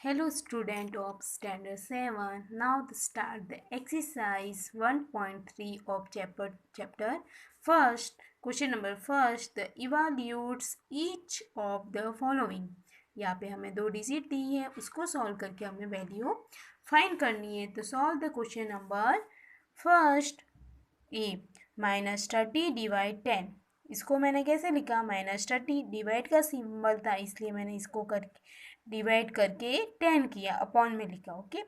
Hello student of standard 7. Now start the exercise 1.3 of chapter. First, question number first, the evaluates each of the following. यहाँ पे हमें 2 digit दी है, उसको solve करके हमें value find करनी है. तो solve the question number first. A -30 divide 10. इसको मैंने कैसे लिखा? -30 डिवाइड का सिंबल था इसलिए मैंने इसको डिवाइड करके 10 किया, अपॉन में लिखा. ओके.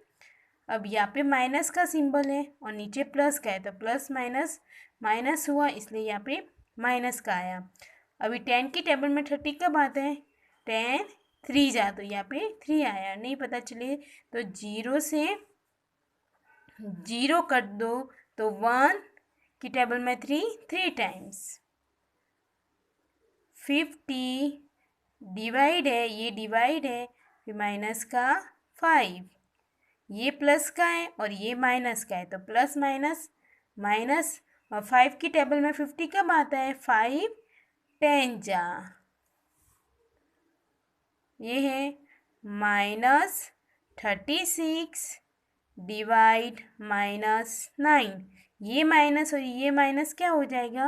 अब यहाँ पे माइनस का सिंबल है और नीचे प्लस का है तो प्लस माइनस माइनस हुआ इसलिए यहाँ पे माइनस का आया. अभी 10 की टेबल में 30 कब आता है? 10 3 जा तो यहाँ पे 3 आया. नहीं पता चले तो 0 से 0 कट दो तो 1 की टेबल में 3 टाइम्स. 50 डिवाइड है, ये डिवाइड है, फिर माइनस का 5. ये प्लस का है और ये माइनस का है तो प्लस माइनस माइनस. और 5 की टेबल में 50 कब आता है? 5 10 जा. ये है -36 डिवाइड -9. ये माइनस और ये माइनस क्या हो जाएगा?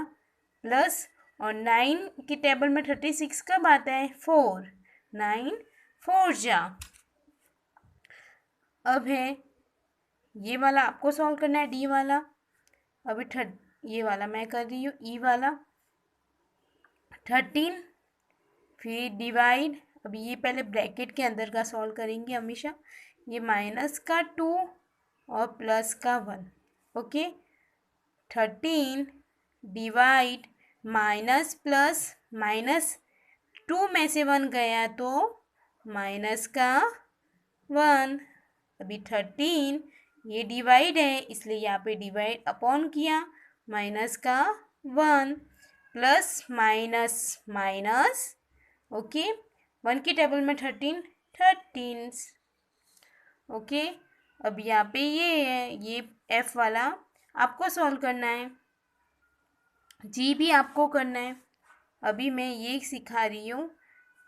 प्लस. और 9 की टेबल में 36 कब आता है? 4. 9 4 जा. अब है ये वाला आपको सॉल्व करना है, डी वाला. अभी ये वाला मैं कर रही हूँ, ई वाला. 13 फिर डिवाइड. अभी ये पहले ब्रैकेट के अंदर का सॉल्व करेंगे हमेशा. ये माइनस का 2 और प्लस का 1. Okay. 13 divide minus plus minus 2 में से 1 गया तो माइनस का 1. अभी 13 ये डिवाइड है इसलिए यहाँ पे डिवाइड अपॉन किया, माइनस का 1 प्लस माइनस माइनस. ओके. 1 की टेबल में 13. ओके. अब यहाँ पे ये है, ये एफ वाला आपको सॉल्व करना है, जी भी आपको करना है. अभी मैं ये सिखा रही हूँ.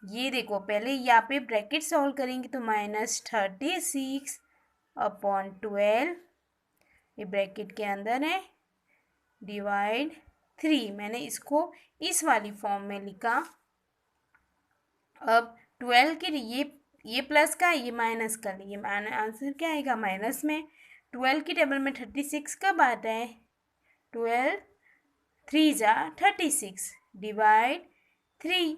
ये देखो पहले यहाँ पे ब्रैकेट सॉल्व करेंगे तो -36 अपॉन 12, ये ब्रैकेट के अंदर है, डिवाइड 3. मैंने इसको इस वाली फॉर्म में लिखा. अब 12 के ये प्लस का ये माइनस का, ये आंसर क्या आएगा? माइनस में. 12 की टेबल में 36 कब आता है? 12 3 जा 36 डिवाइड 3.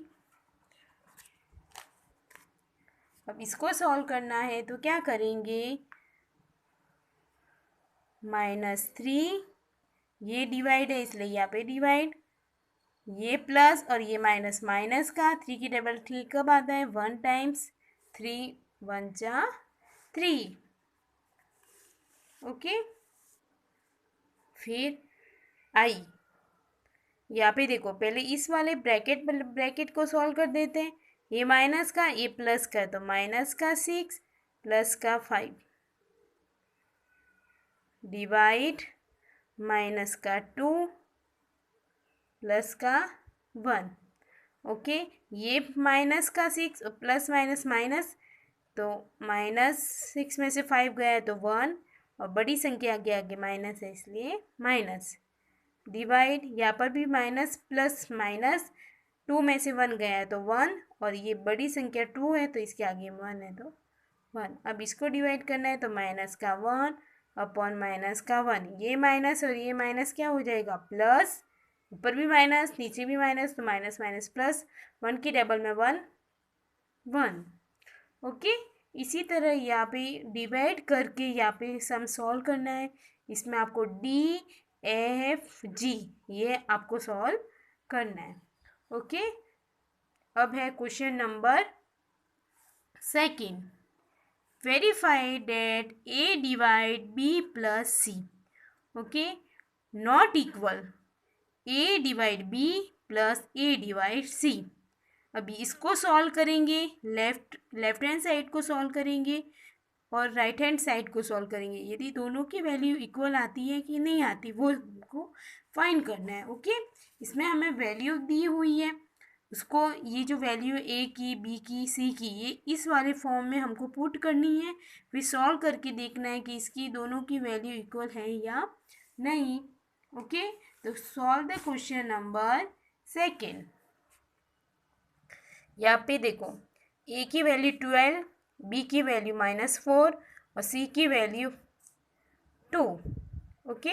अब इसको सॉल्व करना है तो क्या करेंगे? -3 ये डिवाइड है इसलिए यहाँ पे डिवाइड, ये प्लस और ये माइनस माइनस का. 3 की टेबल 3 कब आता है? 1 टाइम्स. 3 1 जा 3. ओके. फिर आई. यहाँ पे देखो पहले इस वाले ब्रैकेट को सॉल्व कर देते हैं. ये माइनस का ये प्लस का तो माइनस का 6 प्लस का 5 डिवाइड माइनस का 2 प्लस का 1. ओके. ये माइनस का 6 प्लस माइनस माइनस तो -6 में से 5 गया है तो 1 और बड़ी संख्या आगे माइनस है इसलिए माइनस. डिवाइड यहाँ पर भी माइनस प्लस माइनस 2 में से 1 गया है तो 1 और ये बड़ी संख्या 2 है तो इसके आगे 1 है तो 1. अब इसको डिवाइड करना है तो माइनस का 1 अपॉन माइनस का 1. ये माइनस और ये माइनस क्या हो जाएगा? प्लस. ऊपर भी माइनस नीचे भी माइनस तो माइनस माइनस प्लस. 1 की टेबल में 1 1. ओके. इसी तरह यहाँ पे डिवाइड करके यहाँ पे सम सॉल्व करना है. इसमें आपको DFG ये आपको सॉल्व करना है. ओके. अब है question number second. Verify that A divide B plus C. Okay. Not equal A divide B plus A divide C. अभी इसको सॉल्व करेंगे, लेफ्ट हैंड साइड को सॉल्व करेंगे और राइट हैंड साइड को सॉल्व करेंगे. यदि दोनों की वैल्यू इक्वल आती है कि नहीं आती वो हमको फाइंड करना है. ओके. इसमें हमें वैल्यू दी हुई है उसको ये जो वैल्यू ए की, बी की, सी की, ये इस वाले फॉर्म में हमको पुट करनी है, फिर सॉल्व करके देखना है कि इसकी दोनों की वैल्यू इक्वल है या नहीं। ओके, तो solve the question number second. यहाँ पे देखो, ए की वैल्यू 12, बी की वैल्यू -4 और सी की वैल्यू 2। ओके,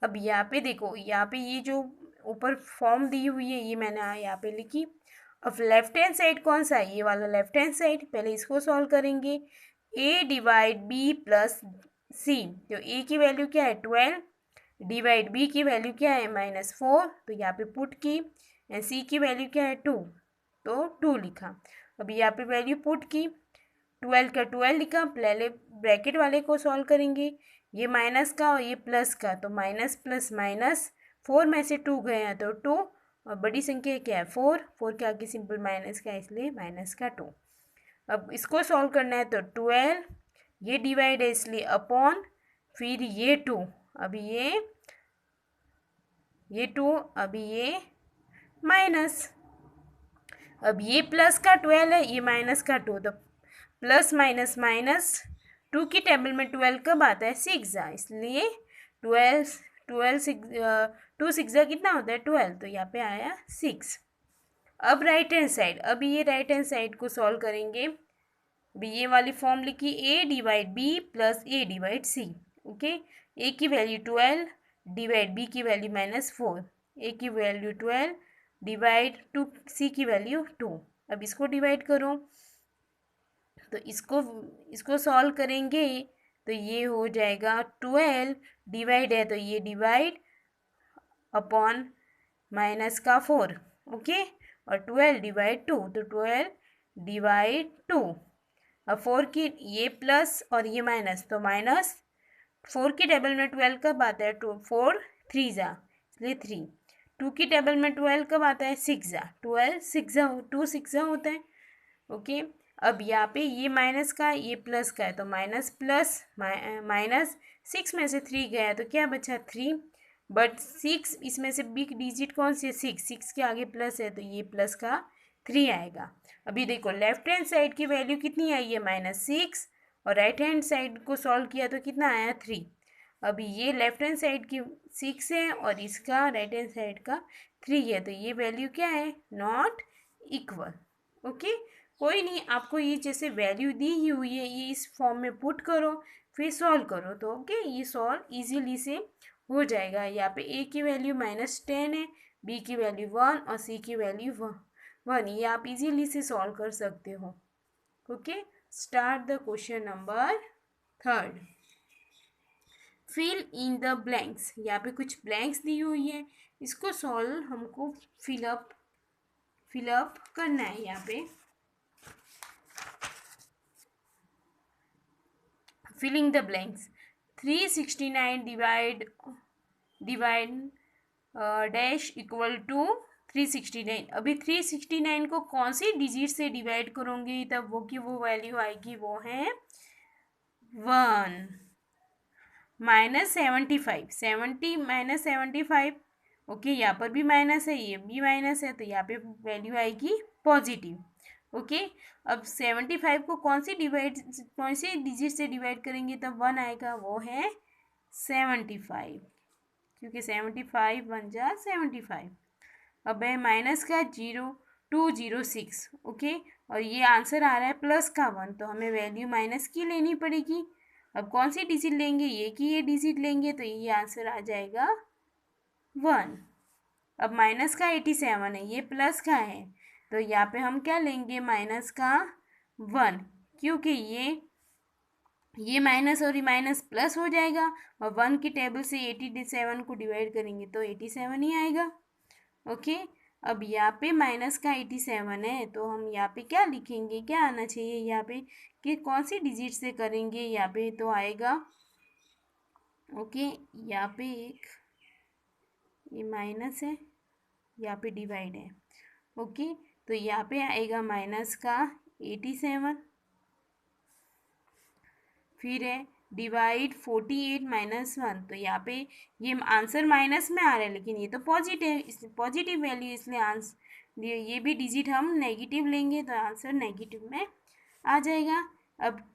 अब यहाँ पे देखो, यहाँ पे ये जो ऊपर फॉर्म दी हुई है ये मैंने यहाँ पे लिखी। अब लेफ्ट हैंड साइड कौन सा है, ये वाला लेफ्ट हैंड साइड, पहले इसको सॉल्व करेंगे। a डिवाइड बी प्लस सी, तो a की वैल्यू क्या है 12, डिवाइड b की वैल्यू क्या है -4, तो यहाँ पे पुट की, एंड c की वैल्यू क्या है 2, तो 2 लिखा। अब यहाँ पे वैल्यू पुट की, 12 का 12 लिखा, पहले ब्रैकेट वाले को सॉल्व करेंगे, ये माइनस का और ये प्लस का, तो माइनस प्लस माइनस, 4 में से 2 गए हैं तो 2, और बड़ी संख्या क्या है 4, 4 के आगे सिंपल माइनस का, इसलिए माइनस का 2। अब इसको सॉल्व करना है, तो 12, ये डिवाइड है इसलिए अपॉन, फिर ये 2, अभी ये 2, अभी ये माइनस, अब ये प्लस का 12 है, ये माइनस का 2, तो प्लस माइनस माइनस, 2 की टेबल में 12 कब आता है 6, इसलिए 12, 2 6 कितना होता है 12, तो यहाँ पे आया 6। अब राइट हैंड साइड, अभी ये राइट हैंड साइड को सॉल्व करेंगे। अभी ये वाली फॉर्म लिखी, a divide B plus a divide C. Okay, a की वैल्यू 12, डिवाइड b की वैल्यू -4, a की वैल्यू 12, डिवाइड 2, c की वैल्यू 2। अब इसको डिवाइड करो, तो इसको सॉल्व करेंगे, तो ये हो जाएगा 12, डिवाइड है तो ये डिवाइड अपॉन माइनस का 4। ओके, और 12 डिवाइड 2, तो 12 डिवाइड 2। अब 4 की ये प्लस और ये माइनस, तो माइनस, 4 की टेबल में 12 कब आता है 2, 4 3 जा, इसलिए 3। 2 की टेबल में 12 कब आता है 6 जा, 12 6 जा, 2 6 जा होता है। ओके, अब यहाँ पे ये माइनस का ये प्लस का है, तो माइनस प्लस माइनस, 6 में से 3 गया तो क्या बचा 3, बट 6 इसमें से बिग डिजिट कौन सी है 6, 6 के आगे प्लस है तो ये प्लस का 3 आएगा। अभी देखो लेफ्ट हैंड साइड की वैल्यू कितनी आई है -6, और राइट हैंड साइड को सॉल्व किया तो कितना आया 3। अभी ये लेफ्ट हैंड साइड की 6 है और इसका राइट हैंड साइड का 3 है, तो ये वैल्यू क्या है नॉट इक्वल। ओके, कोई नहीं, आपको ये जैसे वैल्यू दी ही हुई है ये इस फॉर्म में पुट करो, फिर सॉल्व करो, तो ओके ये सॉल्व इजीली से हो जाएगा। यहाँ पे a की वैल्यू -10 है, b की वैल्यू 1 और c की वैल्यू 1, ये आप इजीली से सॉल्व कर सकते हो। Okay, start the question number third. Fill in the blanks, यहाँ पे कुछ ब्लैंक्स दी हुई है, इसको सॉल्व हमको फिलअप करना है। यहाँ पे filling the blanks, 369 divide dash equal to 369। अभी 369 को कौन सी डिजिट से डिवाइड करोगे तब वो की वो वैल्यू आएगी, वो है 1 -75, 70 -75। ओके, यहाँ पर भी माइनस है, ये भी माइनस है, तो यहाँ पे वैल्यू आएगी पॉजिटिव। ओके, अब 75 को कौन सी डिजिट से डिवाइड करेंगे तब 1 आएगा, वो है 75, क्योंकि 75 बन जा 75। अब है माइनस का 0206। ओके, और ये आंसर आ रहा है प्लस का 1, तो हमें वैल्यू माइनस की लेनी पड़ेगी। अब कौन सी डिजिट लेंगे, ये की ये डिजिट लेंगे, तो ये आंसर आ जाएगा 1। अब माइनस का 87 है, ये प्लस का है, तो यहाँ पे हम क्या लेंगे माइनस का 1, क्योंकि ये माइनस और ये माइनस प्लस हो जाएगा, और 1 की टेबल से 87 को डिवाइड करेंगे तो 87 ही आएगा। ओके, अब यहाँ पे माइनस का 87 है, तो हम यहाँ पे क्या लिखेंगे, क्या आना चाहिए यहाँ पे कि कौन सी डिजिट से करेंगे, यहाँ पे तो आएगा, ओके यहाँ पे एक ये माइनस है, यहाँ पे डिवाइड है। ओके, तो यहाँ पे आएगा माइनस का 87, फिर है डिवाइड 48 माइनस 1, तो यहाँ पे ये आंसर माइनस में आ रहा है लेकिन ये तो पॉजिटिव वैल्यू, इसलिए आंसर ये भी डिजिट हम नेगेटिव लेंगे तो आंसर नेगेटिव में आ जाएगा। अब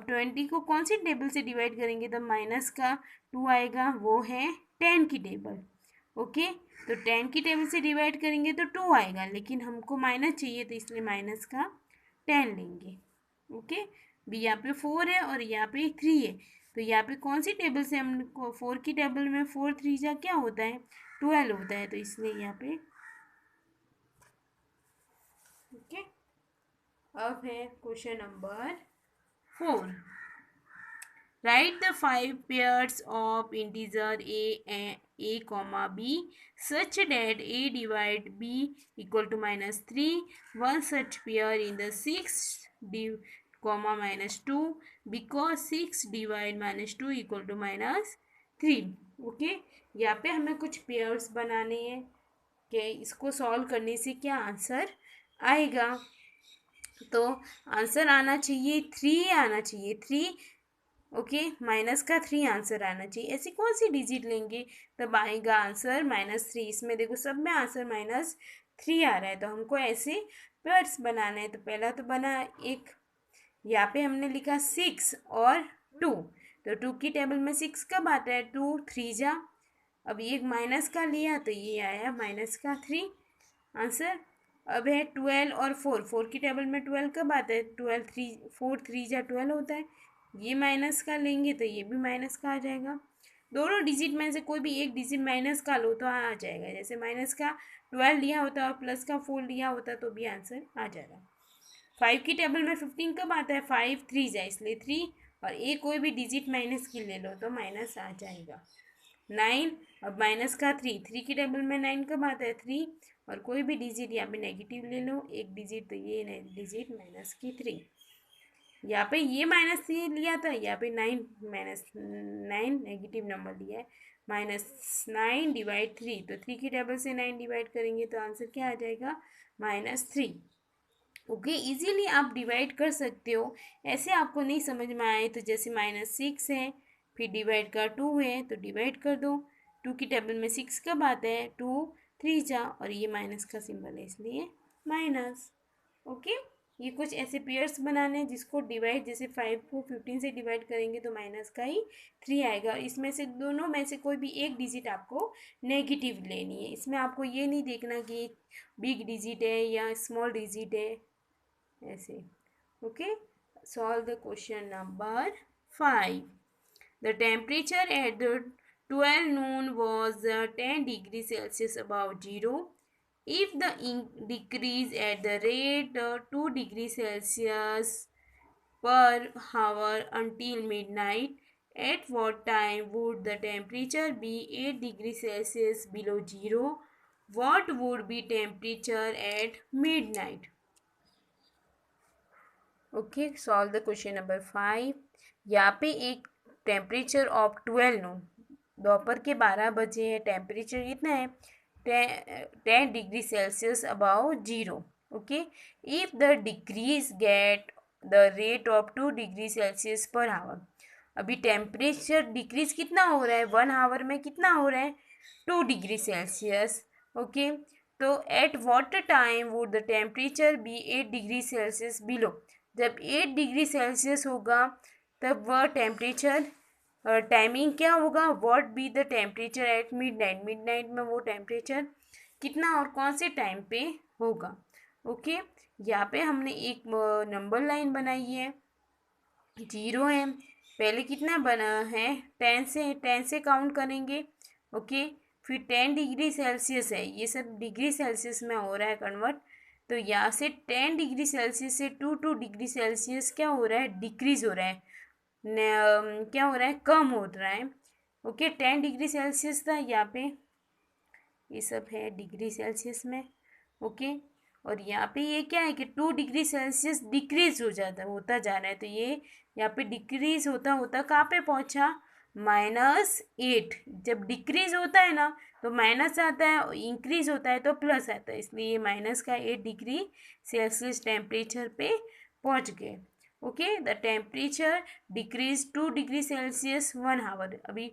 20 को कौन सी टेबल से डिवाइड करेंगे तो माइनस का 2 आएगा, वो है 10 की टेबल। ओके, तो 10 की टेबल से डिवाइड करेंगे तो 2 आएगा, लेकिन हमको माइनस चाहिए तो इसलिए माइनस का 10 लेंगे। ओके, भी यहाँ पे 4 है और यहाँ पे 3 है, तो यहाँ पे कौन सी टेबल से हम 4 की टेबल में 4 3 जा क्या होता है 12 होता है, तो इसलिए यहाँ पे। ओके, अब है question number 4। Write the 5 pairs of integer a comma b such that a divide b equal to -3. One such pair in the 6 comma -2 because 6 divide -2 equal to -3. Okay, यहाँ पे हमें कुछ पेयर्स बनाने हैं कि इसको सॉल्व करने से क्या आंसर आएगा, तो आंसर आना चाहिए 3 आना चाहिए 3। ओके, माइनस का 3 आंसर आना चाहिए। ऐसी कौन सी डिजिट लेंगे तब आएगा आंसर -3। इसमें देखो सब में आंसर -3 आ रहा है, तो हमको ऐसे पेयर्स बनाना है। तो पहला तो बना एक, यहाँ पे हमने लिखा 6 और 2, तो 2 की टेबल में 6 कब आता है 2 3 जा। अब एक माइनस का लिया तो ये आया माइनस का 3 आंसर। अब है 12 और 4, 4 की टेबल में 12 कब आता है 12 3 4 3 जा 12 होता है, ये माइनस का लेंगे तो ये भी माइनस का आ जाएगा। दोनों डिजिट में से कोई भी एक डिजिट माइनस का लो तो आ जाएगा, जैसे माइनस का 12 लिया होता और प्लस का 4 लिया होता तो भी आंसर आ जाएगा। 5 की टेबल में 15 कब आता है 5 3 जाए, इसलिए 3 और एक कोई भी डिजिट माइनस की ले लो तो माइनस आ जाएगा। 9, अब माइनस का 3, 3 की टेबल में 9 कब आता है 3 और कोई भी डिजिट यहाँ पे नेगेटिव ले लो एक डिजिट, तो ये डिजिट माइनस की 3। यहाँ पे ये -3 लिया था, यहाँ पे 9 नेगेटिव नंबर लिया है, -9 डिवाइड 3, तो 3 की टेबल से 9 डिवाइड करेंगे तो आंसर क्या आ जाएगा -3। ओके, इजीली आप डिवाइड कर सकते हो। ऐसे आपको नहीं समझ में आए तो जैसे -6 है फिर डिवाइड का 2 है तो डिवाइड कर दो, 2 की टेबल में 6 कब आता है 2 3 जा और ये माइनस का सिंबल है इसलिए माइनस। ओके, ये कुछ ऐसे पेयर्स बनाने हैं जिसको डिवाइड, जैसे 5 को 15 से डिवाइड करेंगे तो माइनस का ही 3 आएगा। इसमें से दोनों में से कोई भी एक डिजिट आपको नेगेटिव लेनी है। इसमें आपको ये नहीं देखना कि बिग डिजिट है या स्मॉल डिजिट है ऐसे। Okay, solve the question number 5। The temperature at the 12 noon was 10 degrees Celsius above 0. If the ink decrease at the rate 2 degrees Celsius per hour until midnight, at what time would the temperature be 8 degrees Celsius below 0? What would be temperature at midnight? Okay, solve the question number 5। यहाँ पे एक temperature of 12 नून, दोपहर के 12 बजे है, temperature कितना है 10 degree Celsius above 0। Okay, if the decrease get the rate of 2 degree Celsius per hour. अभी टेम्परेचर डिक्रीज कितना हो रहा है 1 आवर में, कितना हो रहा है 2 डिग्री सेल्सियस। ओके, तो at what time would the temperature be 8 degree Celsius below. जब 8 डिग्री सेल्सियस होगा तब वह टेम्परेचर टाइमिंग क्या होगा, what be the temperature at midnight. Midnight में वो टेम्परेचर कितना और कौन से टाइम पे होगा। ओके, यहाँ पे हमने एक नंबर लाइन बनाई है, 0 है, पहले कितना बना है 10 से काउंट करेंगे। ओके, फिर 10 डिग्री सेल्सियस है, ये सब डिग्री सेल्सियस में हो रहा है कन्वर्ट, तो यहाँ से 10 डिग्री सेल्सियस से 2 डिग्री सेल्सियस क्या हो रहा है डिक्रीज हो रहा है, क्या हो रहा है कम हो रहा है। ओके, 10 डिग्री सेल्सियस था, यहाँ पे ये सब है डिग्री सेल्सियस में। ओके, और यहाँ पे ये क्या है कि 2 डिग्री सेल्सियस डिक्रीज होता जा रहा है, तो ये यहाँ पे डिक्रीज होता होता कहाँ पे पहुँचा -8। जब डिक्रीज होता है ना तो माइनस आता है और इंक्रीज होता है तो प्लस आता है, इसलिए ये -8 डिग्री सेल्सियस टेम्परेचर पे पहुँच गए। Okay. The temperature decrease 2 degree Celsius 1 hour. अभी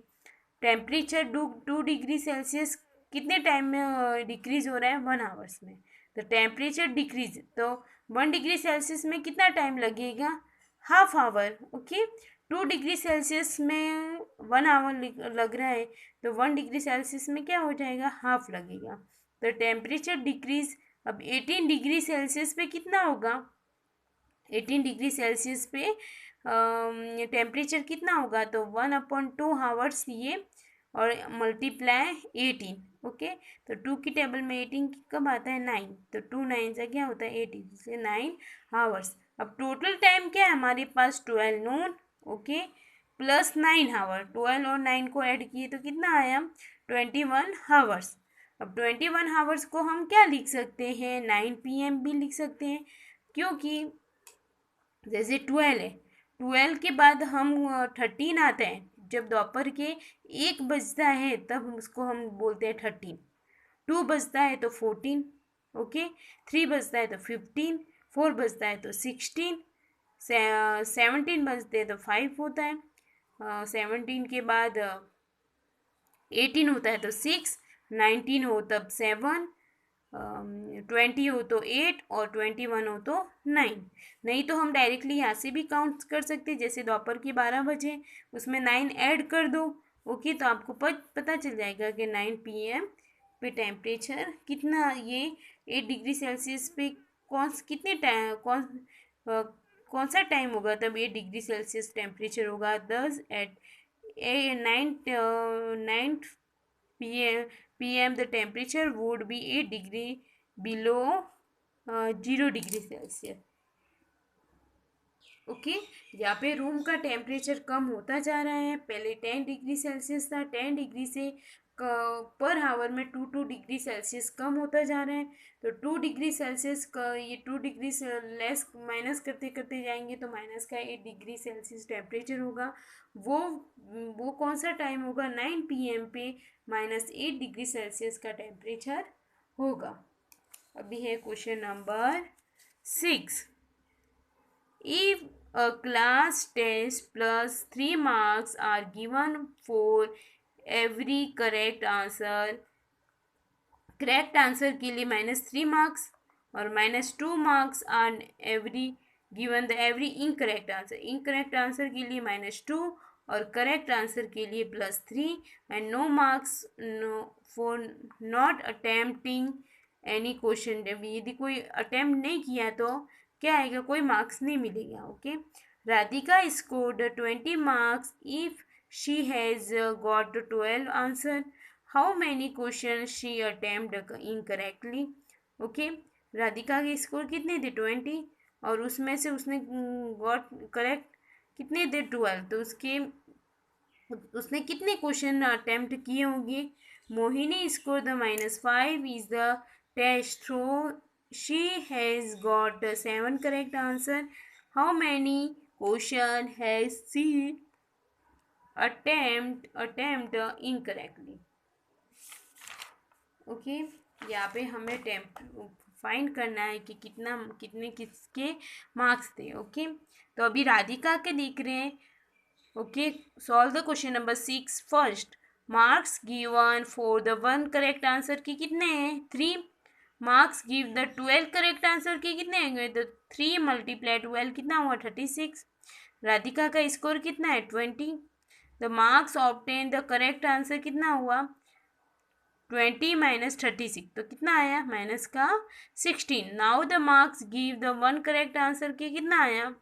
टेम्परेचर 2 डिग्री सेल्सियस कितने टाइम में डिक्रीज हो रहा है? 1 आवर्स में। तो टेम्परेचर डिक्रीज, तो 1 डिग्री सेल्सियस में कितना टाइम लगेगा? Half hour. Okay. 2 degree Celsius में 1 आवर लग रहा है, तो 1 डिग्री सेल्सियस में क्या हो जाएगा? हाफ लगेगा। तो टेम्परेचर डिक्रीज, अब 18 डिग्री सेल्सियस पे कितना होगा? 18 डिग्री सेल्सियस पे टेम्परेचर कितना होगा? तो 1/2 आवर्स ये, और मल्टीप्लाई 18। ओके। तो 2 की टेबल में 18 कब आता है? 9। तो 2 9 से क्या होता है? 18, इसलिए 9 आवर्स। अब टोटल टाइम क्या है हमारे पास? 12 नून। Okay, plus 9 hour. 12 और 9 को ऐड किए तो कितना आया? 21 आवर्स। अब 21 आवर्स को हम क्या लिख सकते हैं? 9 PM भी लिख सकते हैं, क्योंकि जैसे 12 है, 12 के बाद हम 13 आता है। जब दोपहर के 1 बजता है तब उसको हम बोलते हैं 13। 2 बजता है तो 14। ओके। 3 बजता है तो 15। 4 बजता है तो 16। 17 बजते हैं तो 5 होता है। 17 के बाद 18 होता है तो 6। 19 हो तब 7। 20 हो तो 8, और 21 हो तो 9। नहीं तो हम डायरेक्टली यहाँ से भी काउंट कर सकते हैं, जैसे दोपहर के 12 बजे, उसमें 9 ऐड कर दो। ओके, तो आपको पता चल जाएगा कि 9 PM पे टेम्परेचर कितना, ये 8 डिग्री सेल्सियस पे कितने टाइम कौन सा टाइम होगा? तब 8 डिग्री सेल्सियस टेम्परेचर होगा। 10 eight 9 PM the temperature would be 8 degree below 0 degree Celsius. Okay. यहाँ पे रूम का टेम्परेचर कम होता जा रहा है। पहले 10 डिग्री सेल्सियस था, 10 डिग्री से पर आवर में 2 डिग्री सेल्सियस कम होता जा रहा है। तो 2 डिग्री सेल्सियस का ये 2 डिग्री से लेस माइनस करते करते जाएंगे तो माइनस का 8 डिग्री सेल्सियस टेम्परेचर होगा। वो कौन सा टाइम होगा? 9 PM पे -8 डिग्री सेल्सियस का टेम्परेचर होगा। अभी है question number 6। If a class test plus 3 marks are given for every correct answer के लिए -3 मार्क्स, और -2 marks are given the every incorrect answer के लिए -2, और करेक्ट आंसर के लिए +3, and no marks for not attempting any question. यदि कोई अटेम्प्ट नहीं किया तो क्या आएगा? कोई मार्क्स नहीं मिलेगा। Okay. Radhika scored 20 marks if she has got 12 answer. How many question she attempt incorrectly? Okay. Radhika के स्कोर कितने थे? 20, और उसमें से उसने गॉट करेक्ट कितने थे? 12। तो उसने कितने क्वेश्चन अटेम्प्ट किए होंगे? Mohini score the -5 is the test through she has got 7 correct answer. How many question has she attempt incorrectly? Okay. यहाँ पे हमें फाइंड करना है कि कितने किसके मार्क्स थे। ओके। तो अभी राधिका के देख रहे हैं। Okay, solve the question number 6 first. Marks given for the 1 correct answer के कितने हैं? 3। Marks give the 12 correct answer के कितने हैं? तो 3 × 12 कितना हुआ? 36। राधिका का स्कोर कितना है? 20। The marks obtain the correct answer कितना हुआ? 20 - 36, तो कितना आया? माइनस का 16। Now the marks give the 1 correct answer के कितना आया?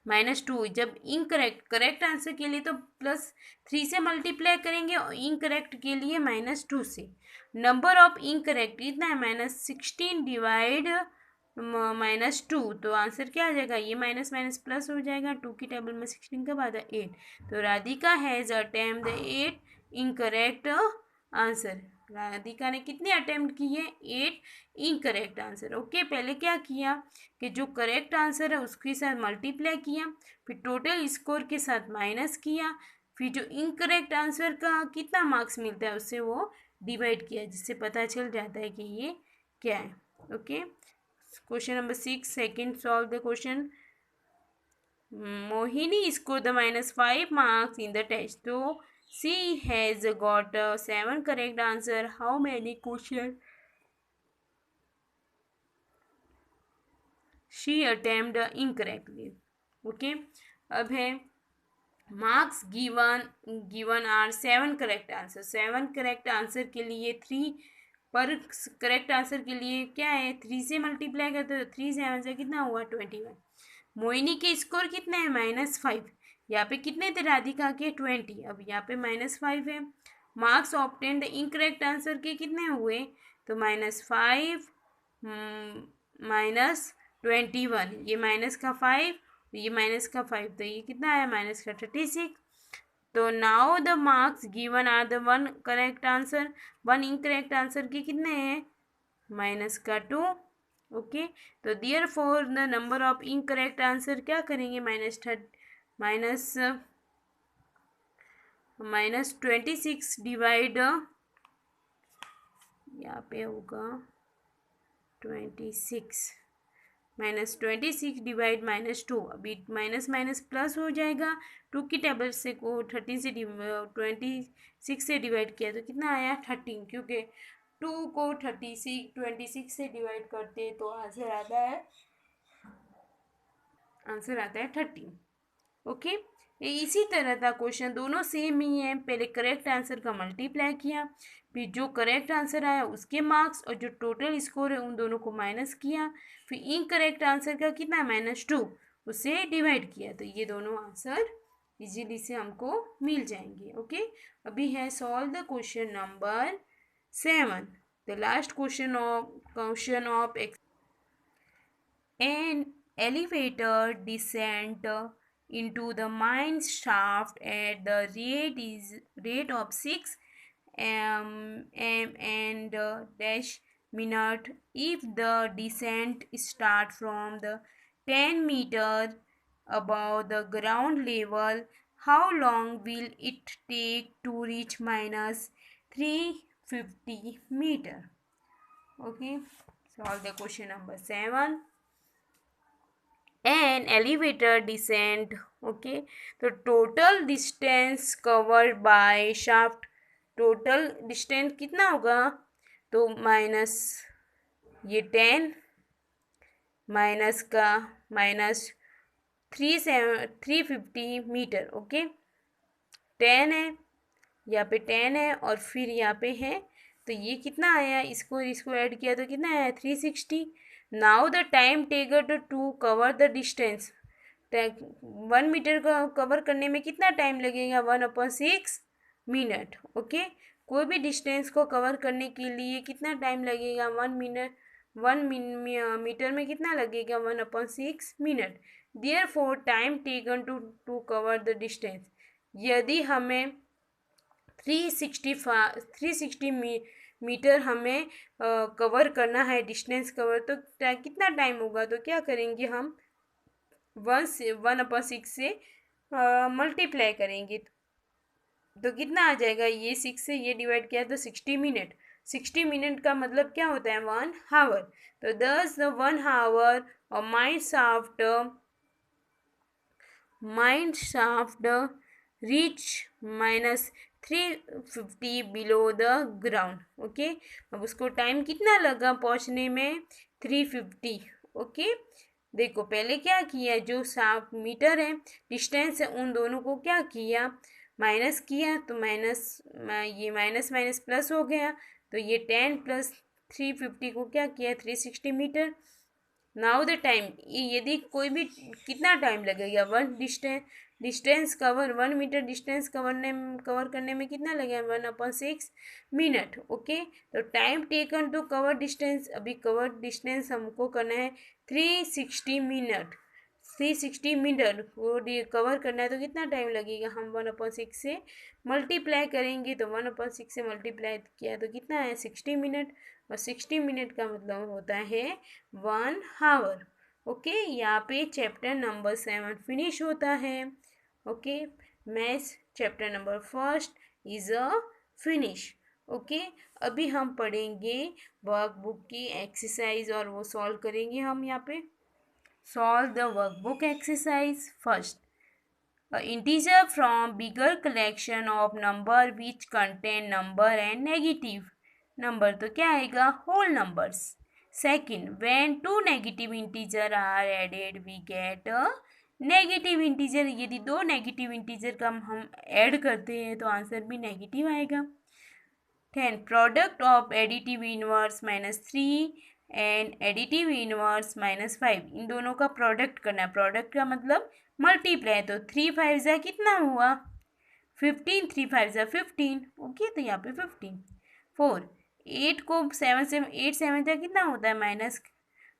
-2। जब करेक्ट आंसर के लिए तो +3 से मल्टीप्लाई करेंगे, और इनकरेक्ट के लिए -2 से। नंबर ऑफ इनकरेक्ट कितना है? -16 डिवाइड -2, तो आंसर क्या आ जाएगा? ये माइनस माइनस प्लस हो जाएगा। 2 की टेबल में 16 का बाद 8। तो Radhika has attempt the 8 incorrect answer. Radhika ने कितने अटेम्प्ट किए? 8 इनकरेक्ट आंसर। ओके। पहले क्या किया कि जो करेक्ट आंसर है उसके साथ मल्टीप्लाई किया, फिर टोटल स्कोर के साथ माइनस किया, फिर जो इनकरेक्ट आंसर का कितना मार्क्स मिलता है उससे वो डिवाइड किया, जिससे पता चल जाता है कि ये क्या है। Okay. Question number 6 second, solve the question Mohini scored the -5 marks in the test. So she has got 7 correct answer. How many questions she attempted incorrectly? Okay. अब है marks given are 7 correct answer. 7 correct answer के लिए 3 पर correct answer के लिए क्या है, 3 से मल्टीप्लाई करते तो 3 7 से कितना हुआ 21. मोहिनी के स्कोर कितने हैं -5. यहाँ पे कितने थे राधिका के 20. अब यहाँ पे -5 है. मार्क्स ऑब्टेन्ड इनकरेक्ट आंसर के कितने हुए, तो -5 -21. ये माइनस का 5, ये माइनस का 5, तो ये कितना है माइनस का 36. तो now the marks given are the 1 correct answer. 1 incorrect answer के कितने हैं माइनस का 2. ओके. तो therefore the number of incorrect answer क्या करेंगे, -26 डिवाइड, यहाँ पे होगा 26 -26 डिवाइड -2. अभी माइनस माइनस प्लस हो जाएगा. 2 की टेबल से को 26 से डिवाइड किया तो कितना आया 13, क्योंकि 2 को 26 से डिवाइड करते तो आंसर आता है 13. ओके. इसी तरह का क्वेश्चन दोनों सेम ही है. पहले करेक्ट आंसर का मल्टीप्लाई किया, फिर जो करेक्ट आंसर आया उसके मार्क्स और जो टोटल स्कोर है उन दोनों को माइनस किया, फिर इनकरेक्ट आंसर का कितना -2 उससे डिवाइड किया. तो ये दोनों आंसर इजीली से हमको मिल जाएंगे. ओके. अभी है solve the question number 7. The last question of an elevator descent into the mine shaft at the rate of 6 and dash minute. If the descent start from the 10 meter above the ground level, how long will it take to reach -350 meter? Okay, solve the question number 7. An elevator descent. Okay. तो total distance covered by shaft, total distance कितना होगा, तो minus ये 10 minus का -350 metre. Okay. 10 है, यहाँ पे 10 है और फिर यहाँ पे है, तो ये कितना आया, इसको ऐड किया तो कितना आया 360. Now the time taken to cover the distance. 1 metre का कवर करने में कितना टाइम लगेगा, 1/6 मिनट. ओके. कोई भी डिस्टेंस को कवर करने के लिए कितना टाइम लगेगा, 1 मीटर में कितना लगेगा 1/6 minute. Therefore time taken to cover the distance, यदि हमें 360 मीटर हमें कवर करना है, डिस्टेंस कवर, तो कितना टाइम होगा, तो क्या करेंगे हम 1/6 से मल्टीप्लाई करेंगे तो कितना आ जाएगा, ये 6 से ये डिवाइड किया तो 60 मिनट. 60 मिनट का मतलब क्या होता है 1 आवर. तो दस द 1 आवर और mind shaft reach -350 below the ground. Okay. अब उसको टाइम कितना लगा पहुंचने में 350. ओके. देखो पहले क्या किया, जो शाफ्ट मीटर है डिस्टेंस है उन दोनों को क्या किया, माइनस किया. तो ये माइनस माइनस प्लस हो गया, तो ये 10 + 350 को क्या किया 360 मीटर. नाउ द टाइम, यदि कोई भी कितना टाइम लगेगा, 1 मीटर डिस्टेंस कवर करने में कितना लगेगा 1/6 मिनट. ओके. तो time taken to cover distance, अभी कवर डिस्टेंस हमको करना है 360 मिनट. 360 मीटर वो कवर करना है तो कितना टाइम लगेगा, हम 1/6 से मल्टीप्लाई करेंगे. तो 1/6 से मल्टीप्लाई किया तो कितना है 60 मिनट, और 60 मिनट का मतलब होता है 1 आवर. ओके. यहाँ पे चैप्टर नंबर 7 फिनिश होता है. Okay. Maths chapter number 1 is a finish. Okay. अभी हम पढ़ेंगे वर्कबुक की एक्सरसाइज और वो सॉल्व करेंगे हम यहाँ पे. Solve the workbook exercise. First, a integer from bigger collection of number which contain number and negative number. तो क्या आएगा? whole numbers. Second, when two negative integer are added we get a negative integer. यदि दो negative integer का हम add करते हैं तो आंसर भी नेगेटिव आएगा. 10. Product of additive inverse -3 and additive inverse -5. इन दोनों का प्रोडक्ट करना है. प्रोडक्ट का मतलब मल्टीप्लाई. तो 3 5 जा कितना हुआ? 15. 3 5 जा 15. ओके, तो यहाँ पे 15. 4. 8 को 7 से 8 7 जा कितना होता है? माइनस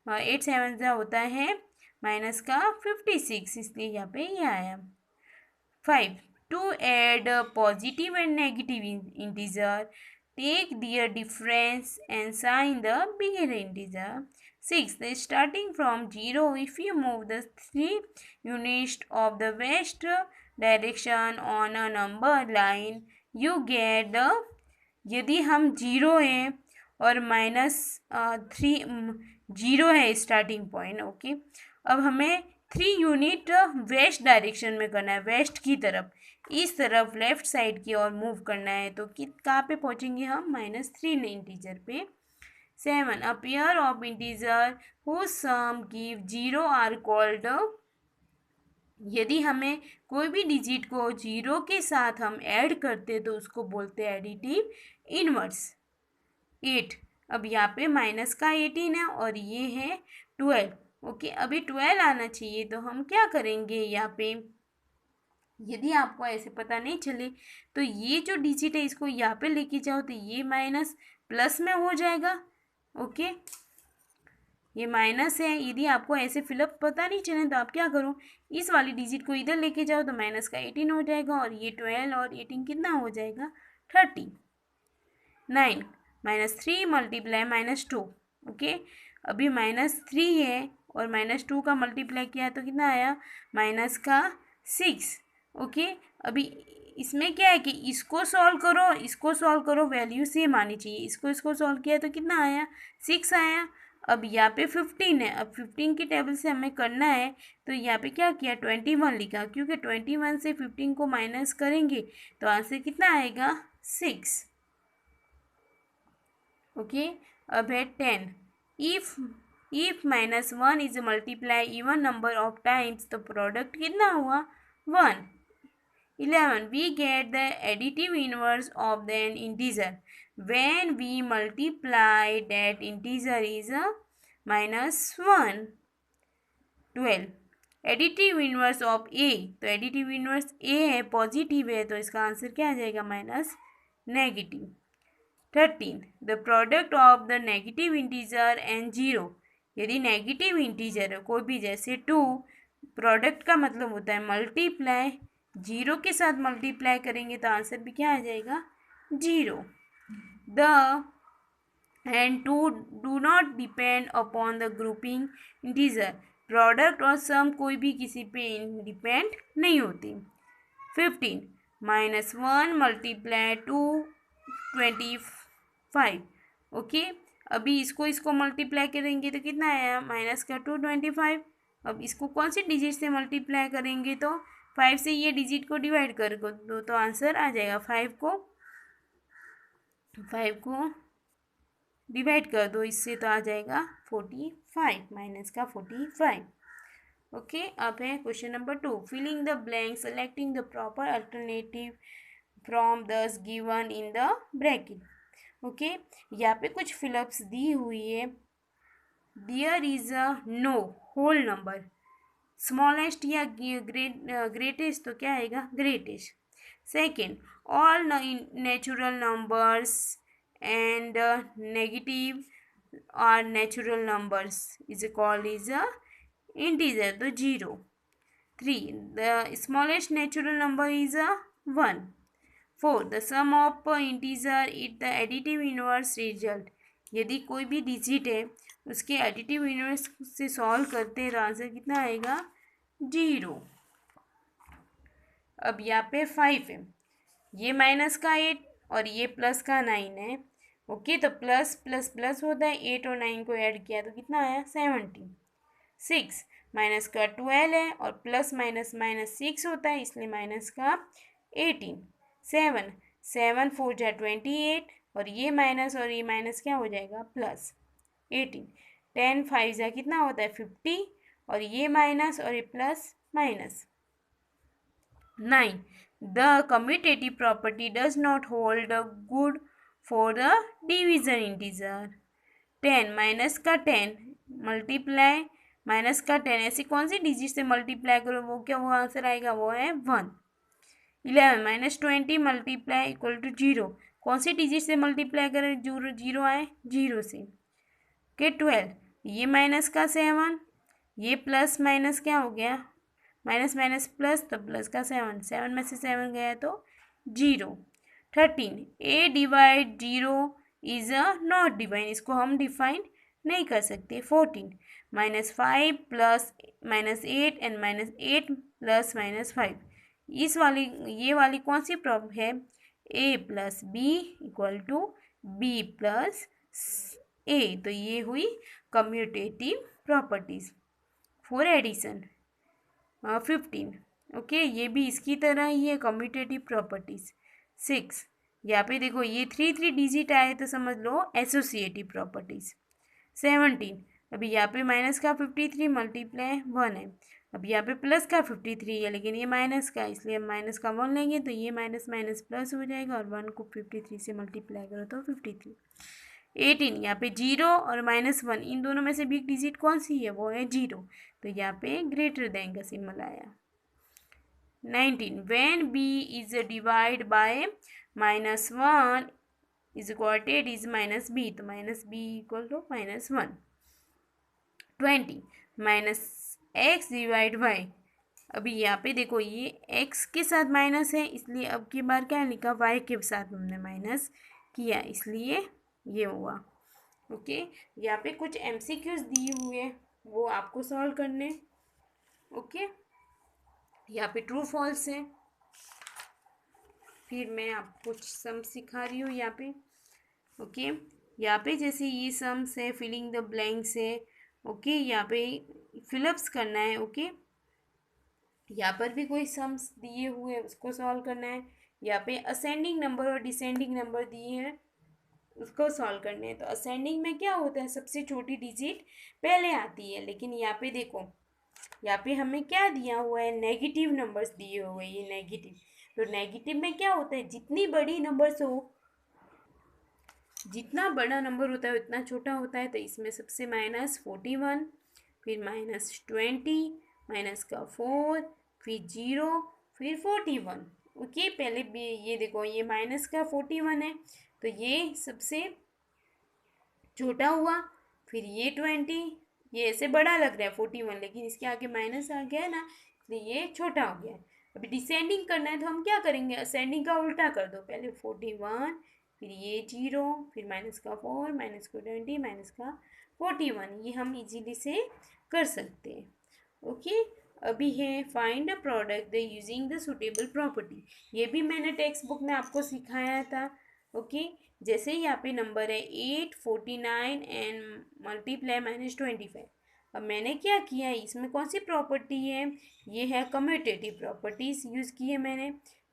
8 7 जा होता है माइनस का 56, इसलिए यहाँ पे ये आया. 5. To add positive and negative integer take their difference and sign the bigger integer. 6. The starting from 0, if you move the 3 units of the west direction on a number line, you get the. यदि हम 0 है और -3 0 है starting point. Okay, अब हमें 3 unit west direction में करना है, वेस्ट की तरफ, इस तरफ लेफ्ट साइड की ओर मूव करना है. तो कहाँ पे पहुँचेंगे हम? -3 इंटीजर पे. 7. A pair of integer whose sum give 0 are called. यदि हमें कोई भी डिजिट को 0 के साथ हम ऐड करते तो उसको बोलते हैं एडिटिव इनवर्स. 8. अब यहाँ पे माइनस का 18 है और ये है 12. ओके, अभी 12 आना चाहिए, तो हम क्या करेंगे यहाँ पे? यदि आपको ऐसे पता नहीं चले तो ये जो डिजिट है इसको यहाँ पे लेके जाओ तो ये माइनस प्लस में हो जाएगा. ओके, ये माइनस है. यदि आपको ऐसे फिलअप पता नहीं चले तो आप क्या करो? इस वाली डिजिट को इधर लेके जाओ तो माइनस का 18 हो जाएगा और ये 12 और 18 कितना हो जाएगा? 30. 9. -3 मल्टीप्लाई -2. ओके, अभी -3 है और -2 का मल्टीप्लाई किया तो कितना आया? माइनस का 6. ओके, अभी इसमें क्या है कि इसको सॉल्व करो, इसको सॉल्व करो, वैल्यू सेम आनी चाहिए. इसको सॉल्व किया तो कितना आया? 6 आया. अब यहाँ पे 15 है. अब 15 की टेबल से हमें करना है तो यहाँ पे क्या किया? 21 लिखा, क्योंकि 21 से 15 को माइनस करेंगे तो आंसर कितना आएगा? 6. ओके, अब है 10. If -1 is multiply even number of times तो प्रोडक्ट कितना हुआ? 1. 11. We get the additive inverse of an integer when we multiply that integer is a -1. 12. Additive inverse of A. तो एडिटिव इनवर्स ए है, positive है, तो इसका आंसर क्या आ जाएगा? Minus negative. 13. The product of the negative integer and 0. यदि negative integer है कोई भी, जैसे 2, प्रोडक्ट का मतलब होता है मल्टीप्लाई. 0 के साथ मल्टीप्लाई करेंगे तो आंसर भी क्या आ जाएगा? 0. The end 2 do not depend upon the grouping integer. Product और सम कोई भी किसी पे डिपेंड नहीं होती. 15. -1 मल्टीप्लाई 2 25. ओके, अभी इसको मल्टीप्लाई करेंगे तो कितना आया? माइनस का 2 25. अब इसको कौन सी डिजिट से मल्टीप्लाई करेंगे? तो 5 से ये डिजिट को डिवाइड कर दो तो आंसर आ जाएगा. 5 को डिवाइड कर दो इससे तो आ जाएगा 45, माइनस का 45. ओके, अब है question number 2. Filling the blank, selecting the proper alternative from those given in the bracket. Okay, यहाँ पे कुछ फिलअप्स दी हुई है. There is a no whole number, smallest या ग्रेटेस्ट, तो क्या आएगा? Greatest. Second, all natural numbers and negative are natural numbers is called is a integer, तो 0. 3. The smallest natural number is a 1. 4. The sum of integer it the additive inverse result. यदि कोई भी digit है उसके additive inverse से solve करते हैं तो आंसर कितना आएगा? 0. अब यहाँ पे 5 है, ये माइनस का 8 और ये प्लस का 9 है. ओके, तो प्लस प्लस प्लस होता है. 8 और 9 को ऐड किया तो कितना आया? 17. 6. माइनस का 12 है और प्लस माइनस माइनस 6 होता है, इसलिए माइनस का 18। 7 7 4 जा 28 और ये माइनस क्या हो जाएगा प्लस 18। 10 5 जा कितना होता है 50 और ये माइनस और ये plus minus 9। The commutative property does not hold good for the division integer। 10 minus का 10 मल्टीप्लाई माइनस का 10 ऐसी कौन सी डिजिट से मल्टीप्लाई करो वो क्या वो आंसर आएगा, वो है 1। 11 माइनस 20 मल्टीप्लाई इक्वल टू 0, कौन सी डिजिट से मल्टीप्लाई करें जीरो जीरो आए 0 से। ओके 12 ये माइनस का 7 ये प्लस माइनस क्या हो गया माइनस माइनस प्लस तो प्लस का 7 7 में से 7 गया तो 0। 13 A divide 0 is a not divine, इसको हम डिफाइन नहीं कर सकते। 14 minus 5 plus minus 8 and minus 8 plus minus 5, इस वाली ये वाली कौन सी प्रॉब्लम है, A plus B equal to B plus A, तो ये हुई commutative properties. For addition 15 okay ये भी इसकी तरह ही है कम्यूटेटिव प्रॉपर्टीज। 6 यहाँ पे देखो ये 3 डिजिट आए तो समझ लो एसोसिएटिव प्रॉपर्टीज। 17 अभी यहाँ पे माइनस का 53 मल्टीप्लाई 1 है, अब यहाँ पे प्लस का 53 है लेकिन ये माइनस का, इसलिए हम माइनस का 1 लेंगे तो ये माइनस माइनस प्लस हो जाएगा और 1 को 53 से मल्टीप्लाई करो तो 53। 18 यहाँ पे 0 और -1 इन दोनों में से बिग डिजिट कौन सी है, वो है 0, तो यहाँ पे ग्रेटर देन का सिंबल आया। 19 when b is divide by -1 is equal is minus B, तो minus B equal to -1। 20 minus X divide Y, अभी यहाँ पे देखो ये x के साथ माइनस है इसलिए अब की बार क्या लिखा y के साथ हमने माइनस किया इसलिए ये हुआ। ओके यहाँ पे कुछ MCQs दिए हुए वो आपको सॉल्व करने। ओके यहाँ पे ट्रू फॉल्स है, फिर मैं आपको कुछ सम सिखा रही हूँ यहाँ पे। ओके यहाँ पे जैसे ये सम्स है फिलिंग द ब्लैंक्स है। ओके यहाँ पे फिलअप्स करना है। ओके यहाँ पर भी कोई सम्स दिए हुए उसको सॉल्व करना है। यहाँ पे असेंडिंग नंबर और डिसेंडिंग नंबर दिए हैं उसको सॉल्व करने हैं। तो असेंडिंग में क्या होता है सबसे छोटी डिजिट पहले आती है, लेकिन यहाँ पे देखो यहाँ पे हमें क्या दिया हुआ है नेगेटिव नंबर्स दिए हुए हैं, ये नेगेटिव। तो नेगेटिव में क्या होता है जितनी बड़ी नंबर्स हो जितना बड़ा नंबर होता है उतना छोटा होता है। तो इसमें सबसे -41 फिर -20 माइनस का 4 फिर 0 फिर 41। ओके पहले भी ये देखो ये माइनस का 41 है तो ये सबसे छोटा हुआ, फिर ये 20 ये ऐसे बड़ा लग रहा है 41 लेकिन इसके आगे माइनस आ गया है ना तो ये छोटा हो गया है। अभी डिसेंडिंग करना है तो हम क्या करेंगे असेंडिंग का उल्टा कर दो, पहले 41 फिर ये 0 फिर माइनस का 4 माइनस का 20 माइनस का 41, ये हम इजीली से कर सकते हैं। ओके अभी है find a product the using the suitable property, ये भी मैंने टेक्स्ट बुक में आपको सिखाया था। ओके जैसे यहाँ पे नंबर है 8 49 एंड मल्टीप्लाई -25। अब मैंने क्या किया है इसमें कौन सी प्रॉपर्टी है, ये है कम्यूटेटिव प्रॉपर्टीज यूज़ की है मैंने।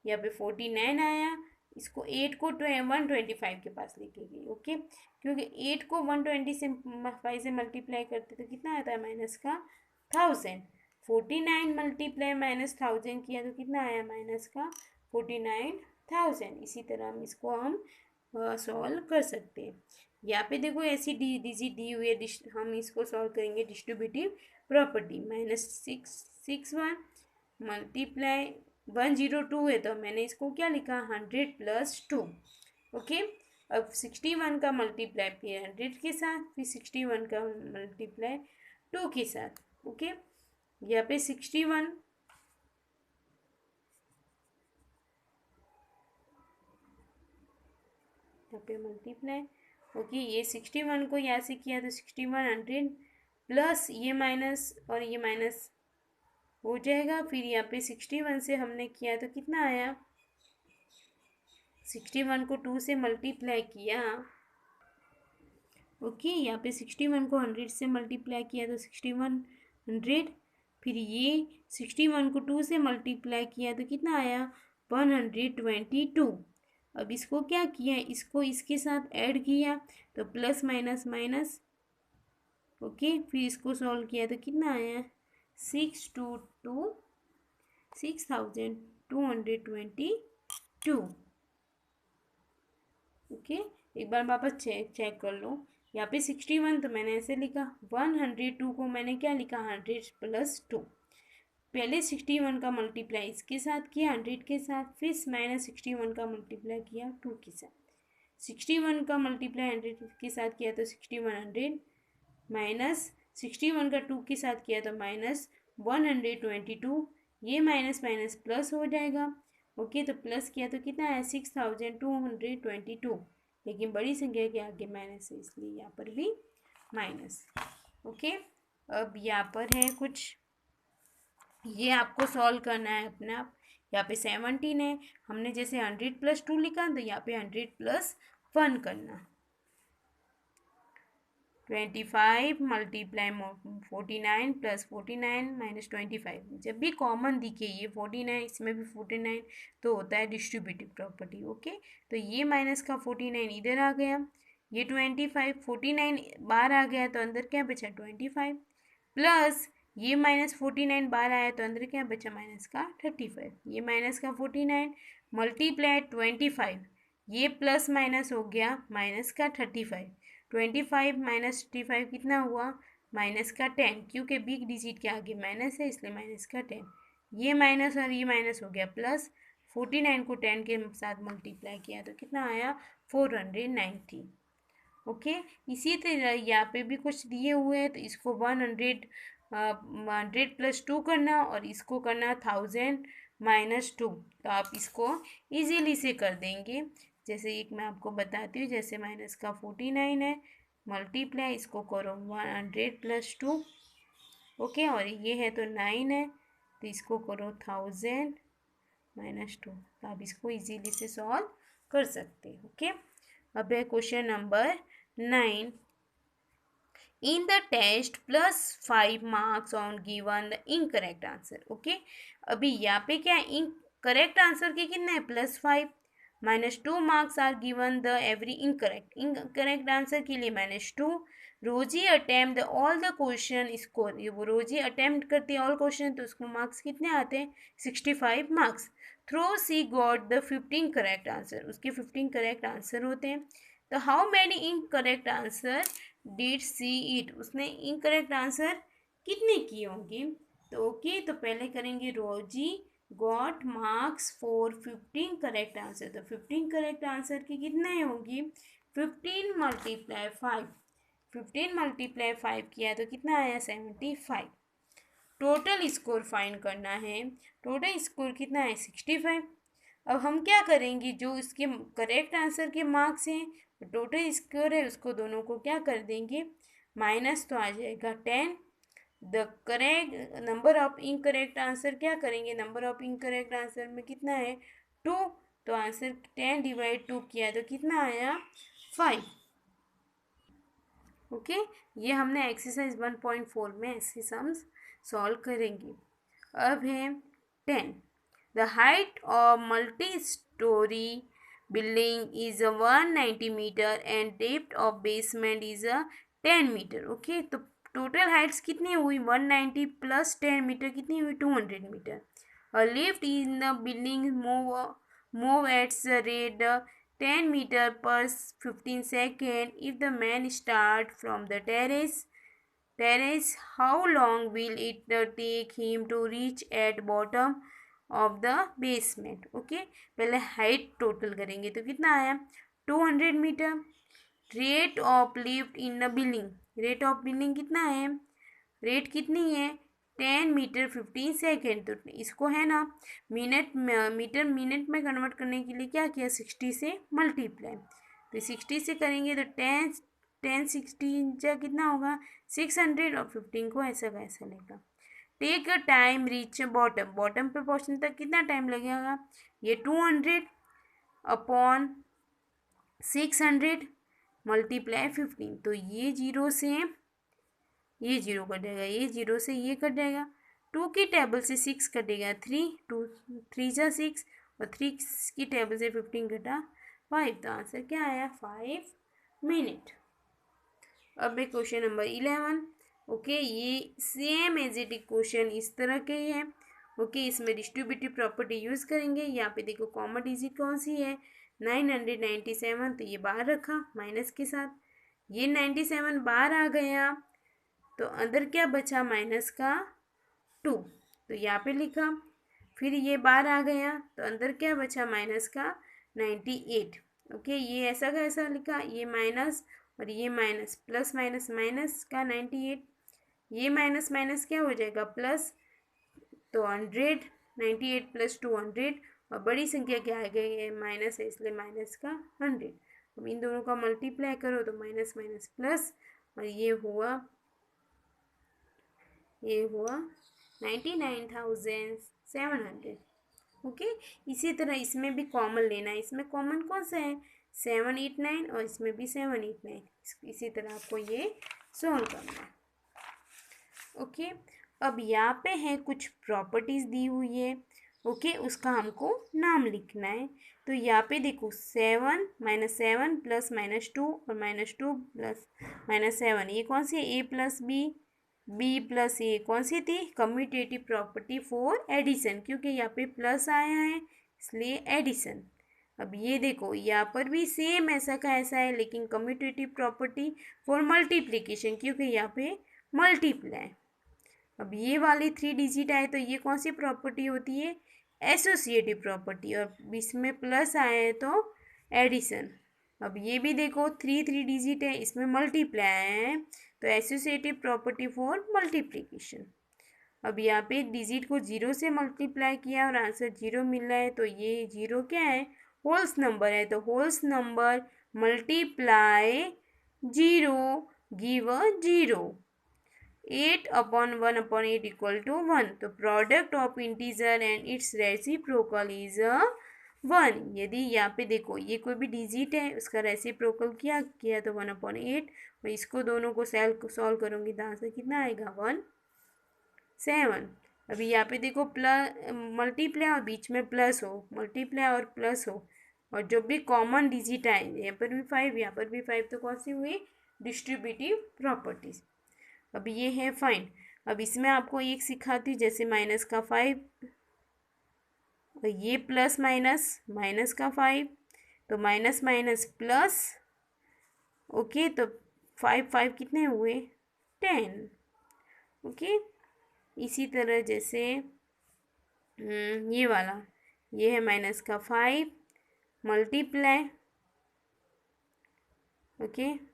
यहाँ पे 49 आया, इसको 8 को 125 के पास लेके गई। ओके क्योंकि 8 को 120 से 5 से मल्टीप्लाई करते तो कितना आता है माइनस का 1000। 49 मल्टीप्लाई -1000 किया तो कितना आया माइनस का 49,000। इसी तरह हम इसको हम सॉल्व कर सकते हैं। यहाँ पे देखो ऐसी डिजिट दी हुई है, हम इसको सॉल्व करेंगे डिस्ट्रीब्यूटिव प्रॉपर्टी। -661 मल्टीप्लाई 102 है तो मैंने इसको क्या लिखा 100 + 2। ओके अब 61 का मल्टीप्लाई फिर 100 के साथ फिर 61 का मल्टीप्लाई 2 के साथ। ओके यहाँ पे 61 यहाँ पे मल्टीप्लाई। ओके ये 61 को यहाँ से किया तो 61 100 प्लस ये माइनस और ये माइनस हो जाएगा। फिर यहाँ पे 61 से हमने किया तो कितना आया 61 को 2 से मल्टीप्लाई किया। ओके यहाँ पे 61 को 100 से मल्टीप्लाई किया तो 61 100 फिर ये 61 को 2 से मल्टीप्लाई किया तो कितना आया 122। अब इसको क्या किया, इसको इसके साथ ऐड किया तो प्लस माइनस माइनस। ओके, फिर इसको सॉल्व किया तो कितना आया 6222। ओके, एक बार वापस चेक कर लो। यहाँ पे 61 तो मैंने ऐसे लिखा, 102 को मैंने क्या लिखा 100 प्लस 2। पहले 61 का मल्टीप्लाई इसके साथ किया 100 के साथ, फिर माइनस 61 का मल्टीप्लाई किया 2 के साथ। 61 का मल्टीप्लाई 100 के साथ किया तो 6100, माइनस 61 का 2 के साथ किया तो माइनस 122। ये माइनस माइनस प्लस हो जाएगा। ओके, तो प्लस किया तो कितना है 6222, लेकिन बड़ी संख्या के आगे माइनस है इसलिए यहाँ पर भी माइनस। ओके, अब यहाँ पर है कुछ, ये आपको सॉल्व करना है अपने आप। यहाँ पे 17 है, हमने जैसे 100 प्लस 2 लिखा तो यहाँ पे 100 प्लस 1 करना। 25 मल्टीप्लाई 49 प्लस 49 माइनस 25। जब भी कॉमन दिखे ये 49 इसमें भी 49 तो होता है डिस्ट्रीब्यूटिव प्रॉपर्टी। ओके, तो ये माइनस का 49 इधर आ गया, ये 25 49 बाहर आ गया तो अंदर क्या बचा 25, प्लस ये माइनस 49 बाहर आया तो अंदर क्या बचा माइनस का 35। ये माइनस का 49 मल्टीप्लाई 25, ये प्लस माइनस हो गया माइनस का 35। 25 माइनस 35 कितना हुआ माइनस का 10, क्योंकि बिग डिजिट के आगे माइनस है इसलिए माइनस का 10। ये माइनस और ये माइनस हो गया प्लस, 49 को 10 के साथ मल्टीप्लाई किया तो कितना आया 490। ओके, इसी तरह यहाँ पे भी कुछ दिए हुए हैं तो इसको 100 प्लस 2 करना और इसको करना 1000 माइनस 2। तो आप इसको इजीली से कर देंगे। जैसे एक मैं आपको बताती हूँ, जैसे माइनस का 49 है मल्टीप्लाई इसको करो 100 प्लस 2। ओके, और ये है तो 9 है तो इसको करो 1000 माइनस 2। तो आप इसको इजीली से सॉल्व कर सकते हैं। ओके, अब है question number 9। In the test plus 5 marks on given the incorrect answer। Okay, अभी यहाँ पे क्या है करेक्ट आंसर के कितने हैं +5, minus 2 marks are given the every incorrect answer के लिए -2। Rosie attempt all the question score, ये वो रोजी अटेम्प्ट करती है ऑल क्वेश्चन तो उसको मार्क्स कितने आते हैं 65 marks. Through she got the 15 correct answer, उसके 15 करेक्ट आंसर होते हैं। तो how many incorrect answer did she it, उसने इनकरेक्ट आंसर कितने किए होंगे। तो ओके, तो पहले करेंगे Rosie got marks for 15 correct answer. तो 15 करेक्ट आंसर के कितने होंगे 15 मल्टीप्लाई 5, 15 मल्टीप्लाई 5 किया तो कितना आया 75। टोटल स्कोर फाइंड करना है, टोटल स्कोर कितना है 65। अब हम क्या करेंगे, जो इसके करेक्ट आंसर के मार्क्स हैं टोटल स्कोर है उसको दोनों को क्या कर देंगे माइनस, तो आ जाएगा 10। The correct number of incorrect answer क्या करेंगे, नंबर ऑफ इनकरेक्ट आंसर में कितना है 2, तो आंसर 10 डिवाइड 2 किया तो कितना आया 5। ओके, ये हमने एक्सरसाइज 1.4 में ऐसे सम्स सॉल्व करेंगे। अब है 10। The height of multi storey building is a 190 meter and depth of basement is a 10 meter। Okay, तो टोटल हाइट्स कितनी हुई 190 प्लस 10 मीटर कितनी हुई 200 metre. A lift in the building move at the rate 10 meter per 15 second। If the man start from the terrace, how long will it take him to reach at bottom of the basement. Okay, पहले height total करेंगे तो कितना आया 200 metre. Rate of lift in the building, rate of building कितना है, rate कितनी है 10 metre 15 second. तो इसको है ना मीटर मिनट में कन्वर्ट करने के लिए क्या किया 60 से मल्टीप्लाई। तो 60 से करेंगे तो 10 60 कितना होगा 600 और 15 को ऐसा का ऐसा लेगा। Take a time reach bottom, bottom पे पहुंचने तक कितना टाइम लगेगा, ये 200 अपॉन 600 मल्टीप्लाई 15। तो ये जीरो से ये जीरो कट जाएगा, ये जीरो से ये कट जाएगा 2 की टेबल से 6 कटेगा 3, 2 3 जा 6 और 3 की टेबल से 15 घटा 5, तो आंसर क्या आया 5 मिनट। अब एक क्वेश्चन नंबर 11। ओके, ये सेम एज इट क्वेश्चन इस तरह के ही है। ओके, इसमें डिस्ट्रीब्यूटिव प्रॉपर्टी यूज़ करेंगे। यहाँ पे देखो कॉमन डिजिट कौन सी है 997, तो ये बाहर रखा माइनस के साथ, ये 97 बाहर आ गया, तो अंदर क्या बचा माइनस का 2, तो यहाँ पे लिखा। फिर ये बाहर आ गया तो अंदर क्या बचा माइनस का 98। ओके, ये ऐसा का ऐसा लिखा, ये माइनस और ये माइनस, प्लस माइनस माइनस का 98, ये माइनस माइनस क्या हो जाएगा प्लस, तो 100, 98 प्लस 200, और बड़ी संख्या क्या आ गई है माइनस है इसलिए माइनस का 100। अब इन दोनों का मल्टीप्लाई करो तो माइनस माइनस प्लस, और ये हुआ 99,700। ओके, इसी तरह इसमें भी कॉमन लेना है। इसमें कॉमन कौन सा है 789, और इसमें भी 789। इसी तरह आपको ये सॉल्व करना है। ओके, अब यहाँ पे है कुछ प्रॉपर्टीज़ दी हुई है। ओके, उसका हमको नाम लिखना है। तो यहाँ पे देखो 7 -7 प्लस -2 और -2 प्लस -7, ये कौन सी है ए प्लस बी प्लस ए, कौन सी थी कम्यूटेटिव प्रॉपर्टी फॉर एडिशन, क्योंकि यहाँ पे प्लस आया है इसलिए एडिशन। अब ये देखो यहाँ पर भी सेम ऐसा का ऐसा है, लेकिन कम्यूटेटिव प्रॉपर्टी फॉर मल्टीप्लिकेशन, क्योंकि यहाँ पे मल्टीप्लाई। अब ये वाली 3 डिजिट आए तो ये कौन सी प्रॉपर्टी होती है एसोसिएटिव प्रॉपर्टी, और इसमें प्लस आए हैं तो एडिशन। अब ये भी देखो 3 डिजिट है, इसमें मल्टीप्लाई आए हैं तो एसोसिएटिव प्रॉपर्टी फॉर मल्टीप्लिकेशन। अब यहाँ पे डिजिट को 0 से मल्टीप्लाई किया और आंसर 0 मिल रहा है, तो ये 0 क्या है होल्स नंबर है, तो wholes number multiply 0 give 0। 8/1/8 equal to 1, तो product of integer and its reciprocal is 1। यदि यहाँ पे देखो ये कोई भी डिजिट है उसका रेसिप्रोकल किया तो 1/8, और इसको दोनों को सॉल्व करूँगी तो आंसर कितना आएगा 7। अभी यहाँ पे देखो प्लस मल्टीप्लाई और बीच में प्लस हो, मल्टीप्लाई और प्लस हो, और जो भी कॉमन डिजिट आए यहाँ पर भी 5 यहाँ पर भी 5, तो कौन सी हुई डिस्ट्रीब्यूटिव प्रॉपर्टीज। अब ये है फाइंड। अब इसमें आपको एक सिखाती हूँ, जैसे माइनस का 5 और ये प्लस माइनस का 5, तो माइनस माइनस प्लस। ओके, तो 5 कितने हुए 10। ओके, इसी तरह जैसे ये वाला, ये है माइनस का 5 मल्टीप्लाई। ओके,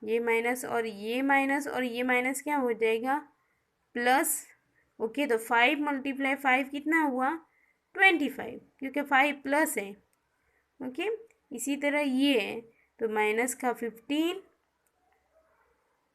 ये माइनस और ये माइनस और ये माइनस क्या हो जाएगा प्लस। ओके, तो 5 मल्टीप्लाई 5 कितना हुआ 25, क्योंकि 5 प्लस है। ओके, इसी तरह ये है तो माइनस का 15,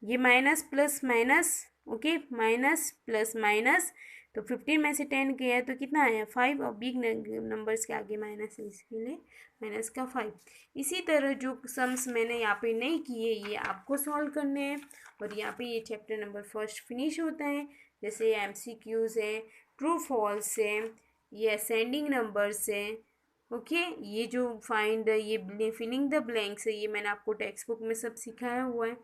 ये minus plus minus. Okay, minus plus minus, तो 15 में से 10 गया तो कितना आया 5, और बिग नंबर्स के आगे माइनस है इसलिए माइनस का 5। इसी तरह जो सम्स मैंने यहाँ पे नहीं किए ये आपको सॉल्व करने हैं, और यहाँ पे ये चैप्टर नंबर 1 फिनिश होता है। जैसे MCQs है, ट्रू फॉल्स है, ये असेंडिंग नंबर्स है। ओके, ये जो फाइंड ये फिलिंग द ब्लैंक्स है, ये मैंने आपको टेक्स्ट बुक में सब सिखाया हुआ है।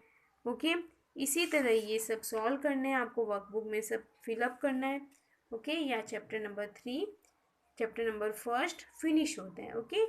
ओके, इसी तरह ये सब सॉल्व करने हैं, आपको वर्कबुक में सब फिलअप करना है। ओके, या चैप्टर नंबर 1 फिनिश होता है। ओके,